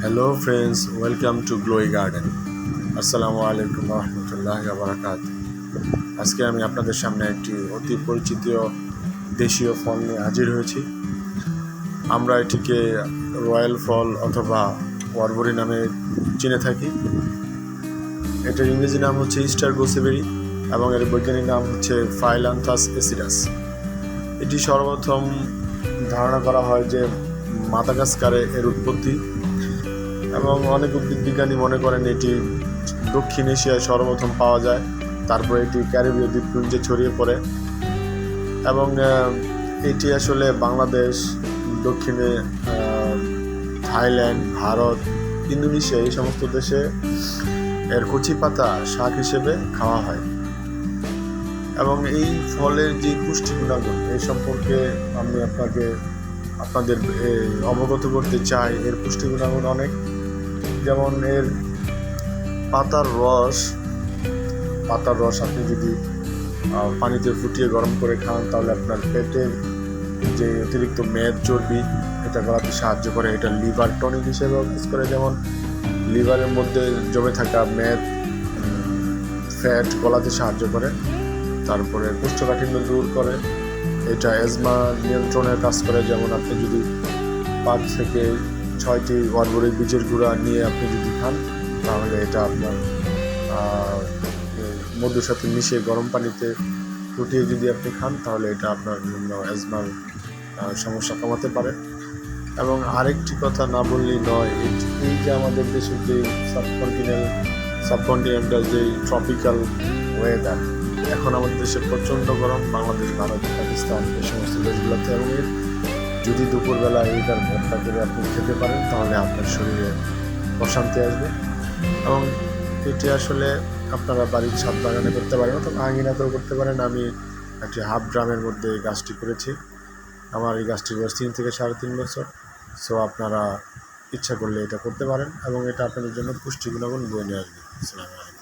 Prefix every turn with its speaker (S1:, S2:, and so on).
S1: Hello friends, welcome to glowy garden. আসসালামু আলাইকুম রহমতুল্লাহি ওয়া বারাকাতুহু। আজকে আমি আপনাদের সামনে একটি অতি পরিচিত দেশীয় ফল নিয়ে হাজির হয়েছি। আমরা এটিকে রয়্যাল ফল অথবা ওয়ারবরি নামে চিনে থাকি। এটার ইংরেজি নাম হচ্ছে ইস্টার গোসেবেরি এবং এর বৈজ্ঞানিক নাম হচ্ছে ফাইলান্থাস এসিডাস। এটি সর্বপ্রথম ধারণা করা হয় যে মাদাগাস্কারে এর উৎপত্তি, এবং অনেক উদ্ভিদ বিজ্ঞানী মনে করেন এটি দক্ষিণ এশিয়ায় সর্বপ্রথম পাওয়া যায়, তারপরে এটি ক্যারিবীয় দ্বীপপুঞ্জে ছড়িয়ে পড়ে এবং এটি আসলে বাংলাদেশ, দক্ষিণে থাইল্যান্ড, ভারত, ইন্দোনেশিয়া এই সমস্ত দেশে এর কচি পাতা শাক হিসেবে খাওয়া হয়। এবং এই ফলের যে পুষ্টি গুণাগুণ এই সম্পর্কে আমি আপনাদের অবগত করতে চাই। এর পুষ্টি গুণাগুণ অনেক, যেমন এর পাতার রস আপনি যদি পানিতে ফুটিয়ে গরম করে খান তাহলে আপনার পেটের যে অতিরিক্ত মেদ, চর্বি এটা গলাতে সাহায্য করে। এটা লিভার টনিক হিসেবে কাজ করে, যেমন লিভারের মধ্যে জমে থাকা মেদ, ফ্যাট গলাতে সাহায্য করে। তারপরে কোষ্ঠকাঠিন্য দূর করে। এটা অ্যাজমা নিয়ন্ত্রণের কাজ করে, যেমন আপনি যদি 5 থেকে 6টি ওয়ারবরির বীজের গুঁড়া নিয়ে আপনি যদি খান তাহলে এটা আপনার মধুর সাথে মিশিয়ে গরম পানিতে ফুটিয়ে যদি আপনি খান তাহলে এটা আপনার বিভিন্ন অ্যাজমার সমস্যা কমাতে পারে। এবং আরেকটি কথা না বললেই নয়, এই যে আমাদের দেশের যে সাবকন্টিনেন্টাল যে ট্রপিক্যাল ওয়েদার, এখন আমাদের দেশে প্রচণ্ড গরম, বাংলাদেশ, ভারত, পাকিস্তান এই সমস্ত দেশগুলোতে, এবং যদি দুপুরবেলা এইটার ভর্তা করে আপনি খেতে পারেন তাহলে আপনার শরীরে প্রশান্তি আসবে। এবং এটি আসলে আপনারা বাড়ির ছাদ বাগানে করতে পারেন অথবা আঙিনাতেও করতে পারেন। আমি একটি হাফ ড্রামের মধ্যে এই গাছটি করেছি। আমার এই গাছটির বয়স 3 থেকে 3.5 বছর। সো আপনারা ইচ্ছা করলে এটা করতে পারেন এবং এটা আপনাদের জন্য পুষ্টি গুণাগুণ বয়ে নিয়ে আসবে। আসসালামু আলাইকুম।